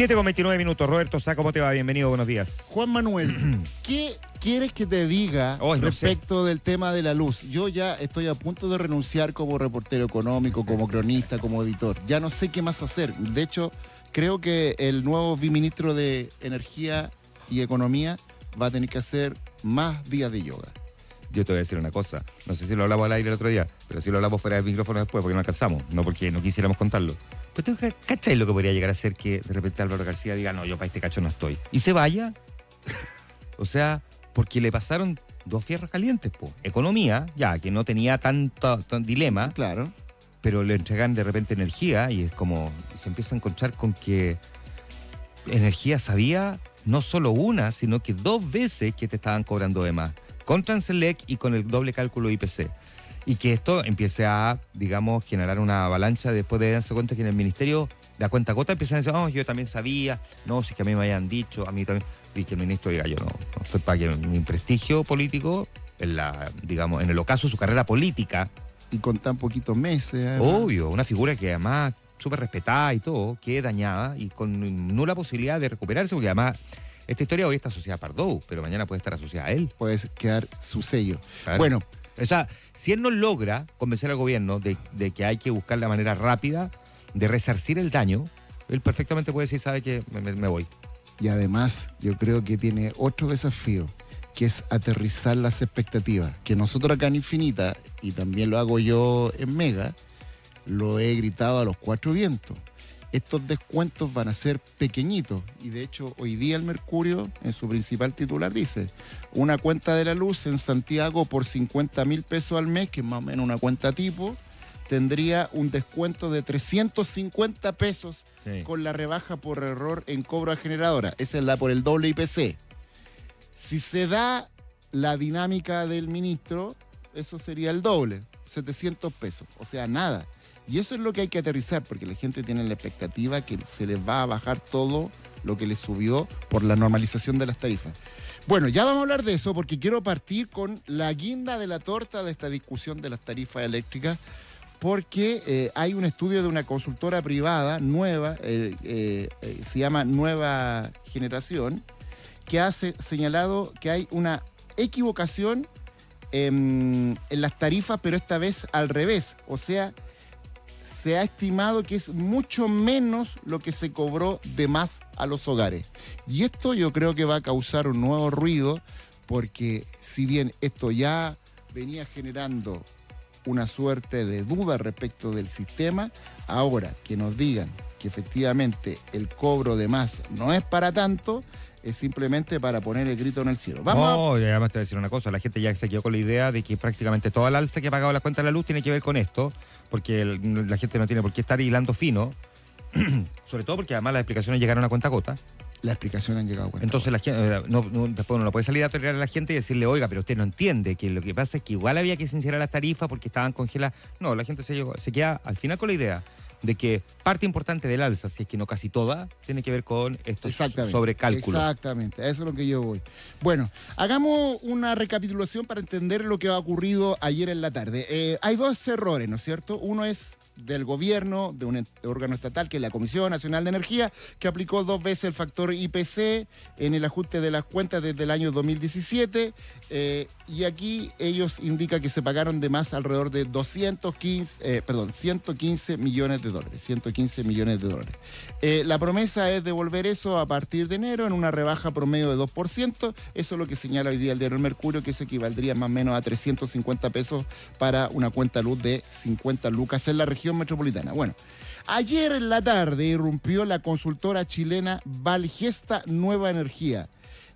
7:29. Roberto Sá, ¿cómo te va? Bienvenido, buenos días. Juan Manuel, ¿qué quieres que te diga respecto del tema de la luz? Yo ya estoy a punto de renunciar como reportero económico, como cronista, como editor. Ya no sé qué más hacer. De hecho, creo que el nuevo viceministro de Energía y Economía va a tener que hacer más días de yoga. Yo te voy a decir una cosa. No sé si lo hablamos al aire el otro día, pero si lo hablamos fuera del micrófono después, porque no alcanzamos, no porque no quisiéramos contarlo. Pero tú cachai lo que podría llegar a ser que de repente Álvaro García diga, no, yo para este cacho no estoy. Y se vaya. O sea, porque le pasaron dos fierros calientes, po. Economía, ya, que no tenía tanto dilema. Claro. Pero le entregan de repente energía y es como, se empieza a encontrar con que energía sabía no solo una, sino que dos veces que te estaban cobrando de más. Con Transelec y con el doble cálculo IPC. Y que esto empiece a, digamos, generar una avalancha después de darse cuenta que en el ministerio, la cuenta gota, empiezan a decir, oh, yo también sabía, no, si es que a mí me habían dicho, a mí también. Y que el ministro diga, yo no estoy para que mi prestigio político, digamos, en el ocaso de su carrera política. Y con tan poquitos meses. Además. Obvio, una figura que además súper respetada y todo, que dañada y con nula posibilidad de recuperarse, porque además esta historia hoy está asociada a Pardow, pero mañana puede estar asociada a él. Puede quedar su sello. Claro. Bueno. O sea, si él no logra convencer al gobierno de que hay que buscar la manera rápida de resarcir el daño, él perfectamente puede decir, sabe que me voy. Y además, yo creo que tiene otro desafío, que es aterrizar las expectativas. Que nosotros acá en Infinita, y también lo hago yo en Mega, lo he gritado a los cuatro vientos. Estos descuentos van a ser pequeñitos. Y de hecho, hoy día el Mercurio, en su principal titular, dice: una cuenta de la luz en Santiago por 50.000 pesos al mes, que es más o menos una cuenta tipo, tendría un descuento de 350 pesos sí, con la rebaja por error en cobro a generadora. Esa es la por el doble IPC. Si se da la dinámica del ministro, eso sería el doble, 700 pesos. O sea, nada. Y eso es lo que hay que aterrizar, porque la gente tiene la expectativa que se les va a bajar todo lo que les subió por la normalización de las tarifas. Bueno, ya vamos a hablar de eso, porque quiero partir con la guinda de la torta de esta discusión de las tarifas eléctricas, porque hay un estudio de una consultora privada nueva, se llama Nueva Generación, que ha señalado que hay una equivocación en las tarifas, pero esta vez al revés. O sea, se ha estimado que es mucho menos lo que se cobró de más a los hogares. Y esto yo creo que va a causar un nuevo ruido, porque si bien esto ya venía generando una suerte de duda respecto del sistema, ahora que nos digan que efectivamente el cobro de más no es para tanto, es simplemente para poner el grito en el cielo. Y además te voy a decir una cosa, la gente ya se quedó con la idea de que prácticamente toda la alza que ha pagado la cuenta de la luz tiene que ver con esto, porque la gente no tiene por qué estar hilando fino, sobre todo porque además las explicaciones llegaron a cuenta gota. Las explicaciones han llegado a cuenta. Entonces la gente, después uno no puede salir a tolerar a la gente y decirle, oiga, pero usted no entiende que lo que pasa es que igual había que sincerar las tarifas porque estaban congeladas. No, la gente se queda al final con la idea de que parte importante del alza, si es que no casi toda, tiene que ver con estos sobrecálculos. Exactamente, a eso es lo que yo voy. Bueno, hagamos una recapitulación para entender lo que ha ocurrido ayer en la tarde. Hay dos errores, ¿no es cierto? Uno es del gobierno, de un órgano estatal, que es la Comisión Nacional de Energía, que aplicó 2 veces el factor IPC en el ajuste de las cuentas desde el año 2017, y aquí ellos indican que se pagaron de más alrededor de 115 millones de dólares. 115 millones de dólares. La promesa es devolver eso a partir de enero en una rebaja promedio de 2%. Eso es lo que señala hoy día el diario El Mercurio, que eso equivaldría más o menos a 350 pesos para una cuenta luz de 50 lucas en la región metropolitana. Bueno, ayer en la tarde irrumpió la consultora chilena Valgesta Nueva Energía,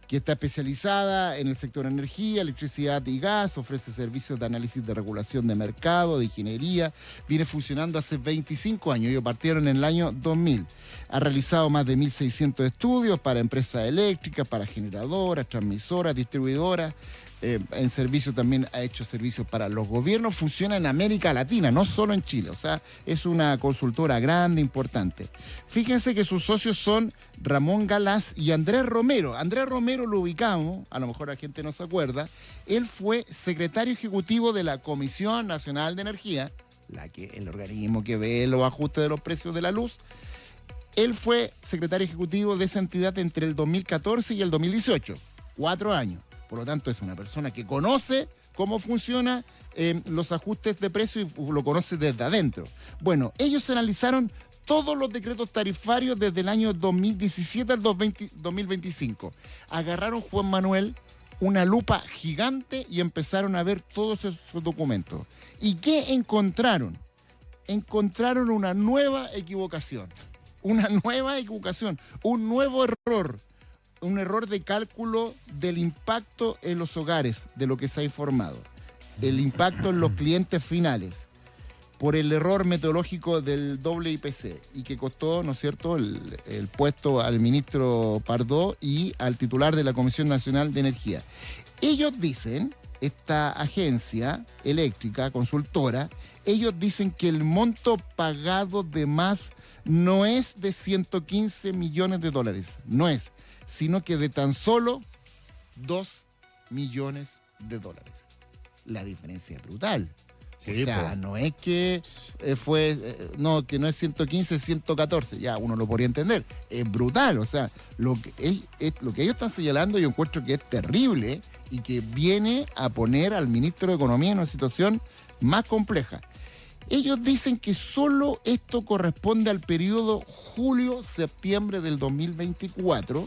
que está especializada en el sector energía, electricidad y gas, ofrece servicios de análisis de regulación de mercado, de ingeniería, viene funcionando hace 25 años, ellos partieron en el año 2000. Ha realizado más de 1.600 estudios para empresas eléctricas, para generadoras, transmisoras, distribuidoras. En servicio también ha hecho servicios para los gobiernos, funciona en América Latina, no solo en Chile, o sea, es una consultora grande, importante. Fíjense que sus socios son Ramón Galás y Andrés Romero. Andrés Romero lo ubicamos, a lo mejor la gente no se acuerda, él fue secretario ejecutivo de la Comisión Nacional de Energía, el organismo que ve los ajustes de los precios de la luz. Él fue secretario ejecutivo de esa entidad entre el 2014 y el 2018, 4 años. Por lo tanto, es una persona que conoce cómo funcionan los ajustes de precio y lo conoce desde adentro. Bueno, ellos analizaron todos los decretos tarifarios desde el año 2017 al 2025. Agarraron, Juan Manuel, una lupa gigante y empezaron a ver todos esos documentos. ¿Y qué encontraron? Encontraron una nueva equivocación. Una nueva equivocación, un nuevo error. Un error de cálculo del impacto en los hogares, de lo que se ha informado. El impacto en los clientes finales, por el error metodológico del doble IPC, y que costó, ¿no es cierto?, el puesto al ministro Pardo y al titular de la Comisión Nacional de Energía. Ellos dicen, esta agencia eléctrica, consultora, ellos dicen que el monto pagado de más no es de 115 millones de dólares, no es, sino que de tan solo 2 millones de dólares. La diferencia es brutal. Sí, o sea, no es que que no es 115, es 114. Ya, uno lo podría entender. Es brutal. O sea, lo que ellos están señalando, yo encuentro que es terrible y que viene a poner al ministro de Economía en una situación más compleja. Ellos dicen que solo esto corresponde al periodo julio-septiembre del 2024,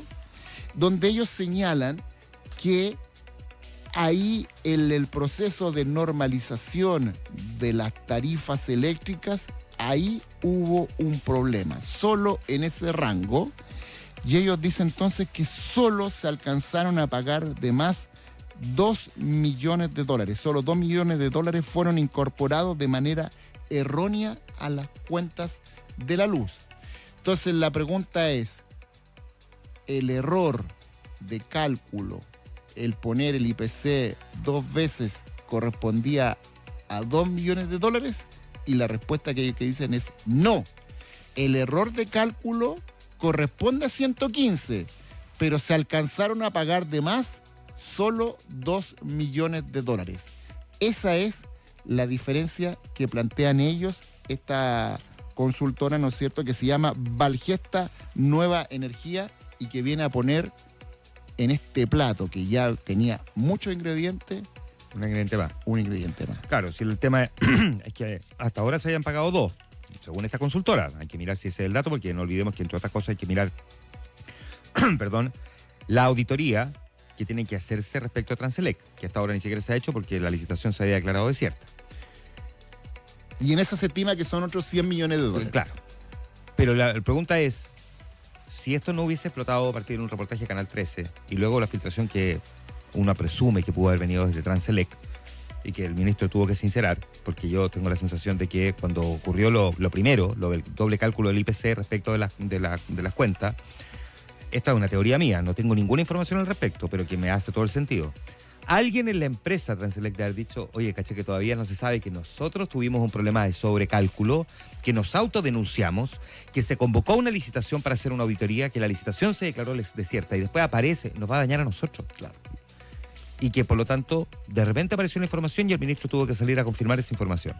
donde ellos señalan que ahí el proceso de normalización de las tarifas eléctricas, ahí hubo un problema, solo en ese rango. Y ellos dicen entonces que solo se alcanzaron a pagar de más 2 millones de dólares. Solo 2 millones de dólares fueron incorporados de manera errónea a las cuentas de la luz. Entonces la pregunta es, ¿el error de cálculo, el poner el IPC 2 veces, correspondía a 2 millones de dólares? Y la respuesta que dicen es no. El error de cálculo corresponde a 115, pero se alcanzaron a pagar de más solo 2 millones de dólares. Esa es la diferencia que plantean ellos, esta consultora, ¿no es cierto?, que se llama Valgesta Nueva Energía y que viene a poner en este plato que ya tenía muchos ingredientes, un ingrediente más. Un ingrediente más. Claro, si el tema es que hasta ahora se hayan pagado 2, según esta consultora. Hay que mirar si ese es el dato, porque no olvidemos que entre otras cosas hay que mirar perdón, la auditoría que tiene que hacerse respecto a Transelec, que hasta ahora ni siquiera se ha hecho porque la licitación se había declarado desierta. Y en esa se estima que son otros 100 millones de dólares. Claro. Pero la pregunta es, si esto no hubiese explotado a partir de un reportaje de Canal 13 y luego la filtración que uno presume que pudo haber venido desde Transelec y que el ministro tuvo que sincerar, porque yo tengo la sensación de que cuando ocurrió lo primero, lo del doble cálculo del IPC respecto de las cuentas, esta es una teoría mía, no tengo ninguna información al respecto, pero que me hace todo el sentido. Alguien en la empresa Transelec debe haber dicho, oye, caché que todavía no se sabe que nosotros tuvimos un problema de sobrecálculo, que nos autodenunciamos, que se convocó una licitación para hacer una auditoría, que la licitación se declaró desierta y después aparece, nos va a dañar a nosotros. Claro. Y que por lo tanto, de repente apareció una información y el ministro tuvo que salir a confirmar esa información.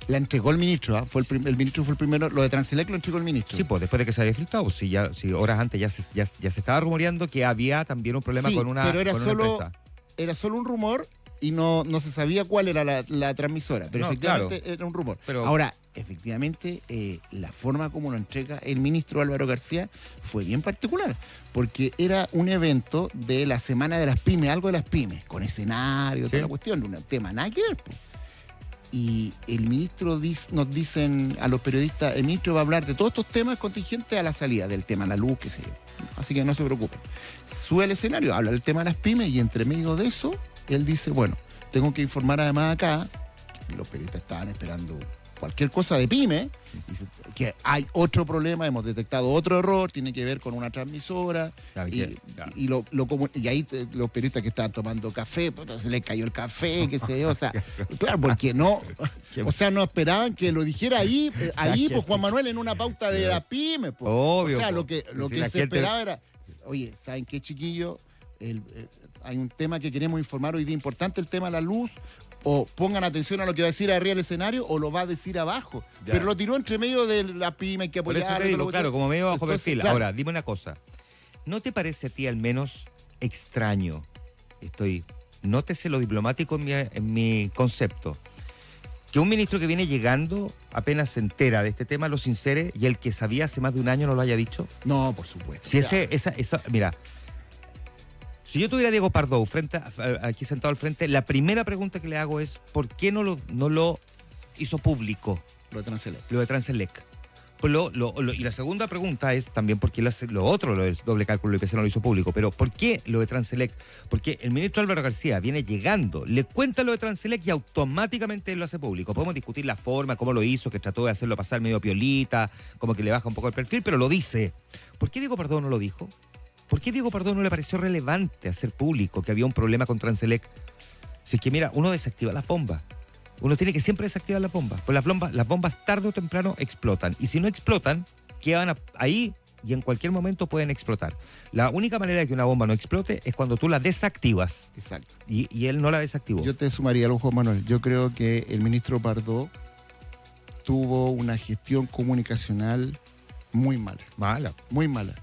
La entregó el ministro, ¿eh? El ministro fue el primero, lo de Transelec lo entregó el ministro. Sí, pues después de que se había filtrado, pues, si horas antes ya se estaba rumoreando que había también un problema con una empresa. Era solo un rumor y no se sabía cuál era la transmisora, pero efectivamente era un rumor. Ahora, efectivamente, la forma como lo entrega el ministro Álvaro García fue bien particular, porque era un evento de la Semana de las Pymes, algo de las pymes, con escenario, toda la cuestión, un tema nada que ver, pues. Y el ministro nos dicen a los periodistas, el ministro va a hablar de todos estos temas contingentes a la salida del tema la luz, qué sé yo. Así que no se preocupen. Sube al escenario, habla del tema de las pymes y entre medio de eso, él dice, bueno, tengo que informar además acá, los periodistas estaban esperando cualquier cosa de pyme, dice que hay otro problema, hemos detectado otro error, tiene que ver con una transmisora, y ahí los periodistas que estaban tomando café, pues, se les cayó el café, qué sé yo, o sea, claro, porque no esperaban que lo dijera ahí pues Juan Manuel, en una pauta de la pyme, pues. Obvio, o sea, lo que se esperaba era, oye, ¿saben qué, chiquillos? hay un tema que queremos informar hoy día importante, el tema de la luz, o pongan atención a lo que va a decir arriba del escenario o lo va a decir abajo. Ya. Pero lo tiró entre medio de la pyme, hay que Por apoyar. eso te digo, claro, como medio bajo perfil. Claro. Ahora, dime una cosa. ¿No te parece a ti al menos extraño? Nótese lo diplomático en mi concepto. Que un ministro que viene llegando apenas se entera de este tema, lo sincere, y el que sabía hace más de un año no lo haya dicho. No, por supuesto. Si claro. Mira, si yo tuviera a Diego Pardo aquí sentado al frente, la primera pregunta que le hago es ¿por qué no lo hizo público? Lo de Transelec. Lo de Transelec. Pues y la segunda pregunta es también por qué lo del doble cálculo del IPC no lo hizo público, pero ¿por qué lo de Transelec? Porque el ministro Álvaro García viene llegando, le cuenta lo de Transelec y automáticamente lo hace público. Podemos discutir la forma, cómo lo hizo, que trató de hacerlo pasar medio piolita, como que le baja un poco el perfil, pero lo dice. ¿Por qué Diego Pardo no lo dijo? ¿Por qué Diego Pardo no le pareció relevante hacer público que había un problema con Transelec? Si es que mira, uno desactiva las bombas. Uno tiene que siempre desactivar las bombas. Pues las bombas tarde o temprano explotan. Y si no explotan, quedan ahí y en cualquier momento pueden explotar. La única manera de que una bomba no explote es cuando tú la desactivas. Exacto. Y él no la desactivó. Yo te sumaría algo, Juan Manuel. Yo creo que el ministro Pardo tuvo una gestión comunicacional muy mala. Mala. Muy mala.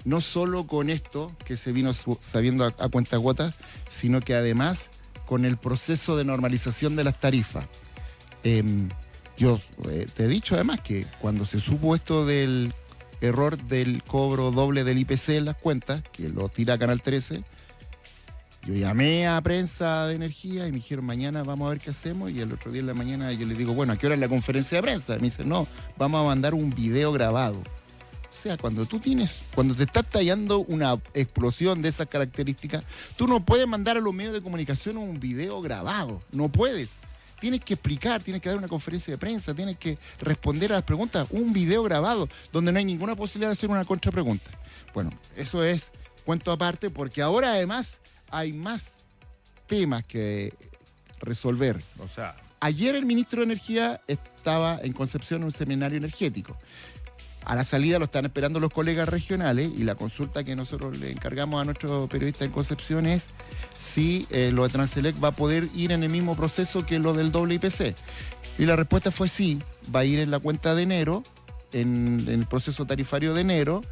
No solo con esto que se vino sabiendo a cuentagotas, sino que además con el proceso de normalización de las tarifas. Yo te he dicho además que cuando se supo esto del error del cobro doble del IPC en las cuentas, que lo tira Canal 13, yo llamé a prensa de energía y me dijeron mañana vamos a ver qué hacemos, y el otro día en la mañana yo les digo, bueno, ¿a qué hora es la conferencia de prensa? Y me dice, no, vamos a mandar un video grabado. O sea, cuando te estás tallando una explosión de esas características, tú no puedes mandar a los medios de comunicación un video grabado. No puedes. Tienes que explicar, tienes que dar una conferencia de prensa, tienes que responder a las preguntas. Un video grabado donde no hay ninguna posibilidad de hacer una contrapregunta. Bueno, eso es cuento aparte, porque ahora además hay más temas que resolver. O sea, ayer el ministro de Energía estaba en Concepción en un seminario energético. A la salida lo están esperando los colegas regionales y la consulta que nosotros le encargamos a nuestro periodista en Concepción es si lo de Transelec va a poder ir en el mismo proceso que lo del doble IPC. Y la respuesta fue sí, va a ir en la cuenta de enero, en el proceso tarifario de enero.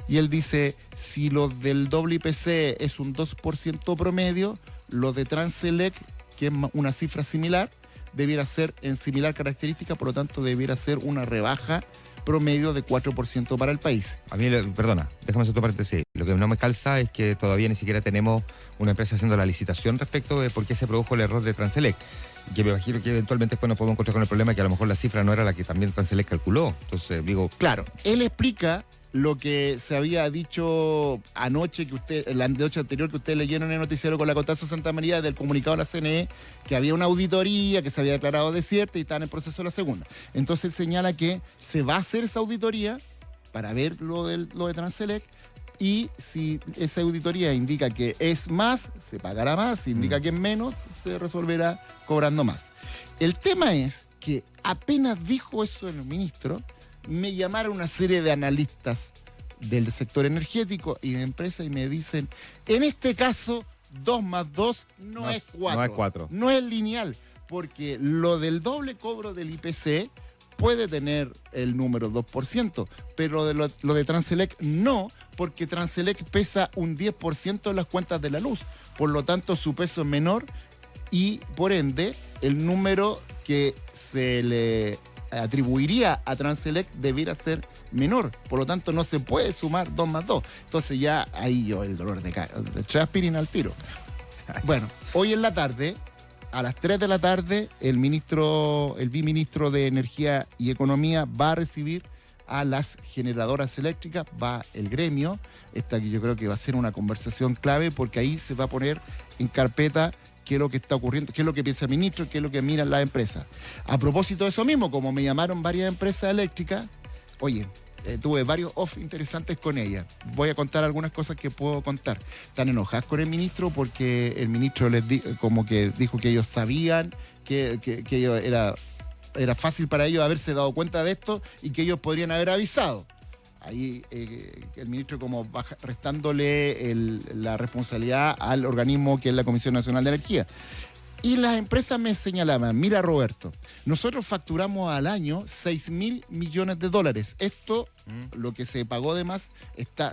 Y él dice, si lo del doble IPC es un 2% promedio, lo de Transelec, que es una cifra similar, debiera ser en similar característica, por lo tanto debiera ser una rebaja promedio de 4% para el país. A mí, perdona, déjame hacer tu paréntesis. Lo que no me calza es que todavía ni siquiera tenemos una empresa haciendo la licitación respecto de por qué se produjo el error de Transelec. Que me imagino que eventualmente después nos podemos encontrar con el problema que a lo mejor la cifra no era la que también Transelec calculó. Entonces, digo... Claro, él explica lo que se había dicho anoche, la noche anterior que ustedes leyeron en el noticiero con la Constanza Santa María del comunicado de la CNE, que había una auditoría que se había declarado desierta y está en el proceso de la segunda. Entonces él señala que se va a hacer esa auditoría para ver lo de Transelec, y si esa auditoría indica que es más, se pagará más, si indica que es menos, se resolverá cobrando más. El tema es que apenas dijo eso el ministro, me llamaron una serie de analistas del sector energético y de empresas y me dicen, en este caso, 2 más 2 no es 4. No es 4. No es lineal, porque lo del doble cobro del IPC puede tener el número 2%, pero lo de Transelec no, porque Transelec pesa un 10% en las cuentas de la luz. Por lo tanto, su peso es menor y, por ende, el número que se le atribuiría a Transelec debiera ser menor. Por lo tanto, no se puede sumar 2 más 2. Entonces ya ahí yo el dolor de aspirina al tiro. Bueno, hoy en la tarde, a las 3 de la tarde, el viceministro de Energía y Economía va a recibir a las generadoras eléctricas, va el gremio. Esta que yo creo que va a ser una conversación clave, porque ahí se va a poner en carpeta qué es lo que está ocurriendo, qué es lo que piensa el ministro, qué es lo que miran las empresas. A propósito de eso mismo, como me llamaron varias empresas eléctricas, oye, tuve varios off interesantes con ellas. Voy a contar algunas cosas que puedo contar. Están enojadas con el ministro porque el ministro como que dijo que ellos sabían que era fácil para ellos haberse dado cuenta de esto y que ellos podrían haber avisado. ahí el ministro como restándole la responsabilidad al organismo que es la Comisión Nacional de Energía. Y las empresas me señalaban, mira Roberto, nosotros facturamos al año 6.000 millones de dólares. Esto, lo que se pagó de más,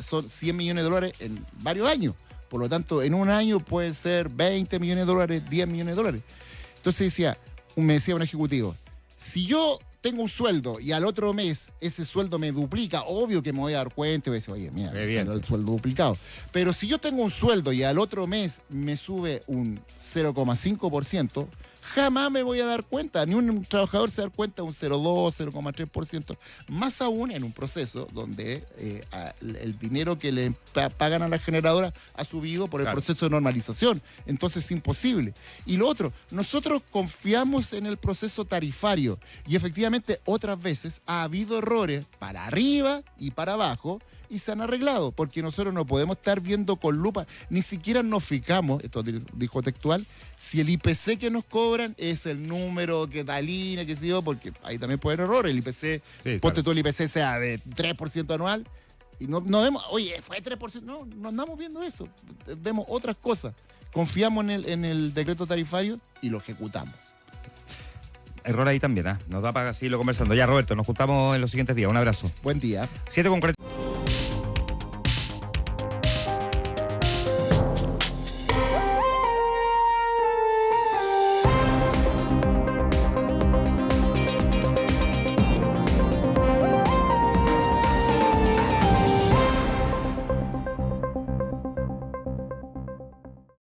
son 100 millones de dólares en varios años. Por lo tanto, en un año puede ser 20 millones de dólares, 10 millones de dólares. Entonces me decía un ejecutivo, si yo tengo un sueldo y al otro mes ese sueldo me duplica, obvio que me voy a dar cuenta y voy a decir, oye, mira, el sueldo duplicado. Pero si yo tengo un sueldo y al otro mes me sube un 0,5%, jamás me voy a dar cuenta, ni un trabajador se da cuenta de un 0,2, 0,3%. Más aún en un proceso donde el dinero que le pagan a la generadora ha subido por el proceso de normalización. Entonces es imposible. Y lo otro, nosotros confiamos en el proceso tarifario y efectivamente otras veces ha habido errores para arriba y para abajo y se han arreglado, porque nosotros no podemos estar viendo con lupa, ni siquiera nos fijamos, esto dijo textual, si el IPC que nos cobran es el número que da línea, que sé yo, porque ahí también puede haber errores, el IPC, ponte tú el IPC sea de 3% anual, y no vemos, oye, fue 3%, no andamos viendo eso, vemos otras cosas, confiamos en el decreto tarifario y lo ejecutamos. Error ahí también, ¿eh? Nos da para seguirlo conversando. Ya, Roberto, nos juntamos en los siguientes días. Un abrazo. Buen día. 7:40.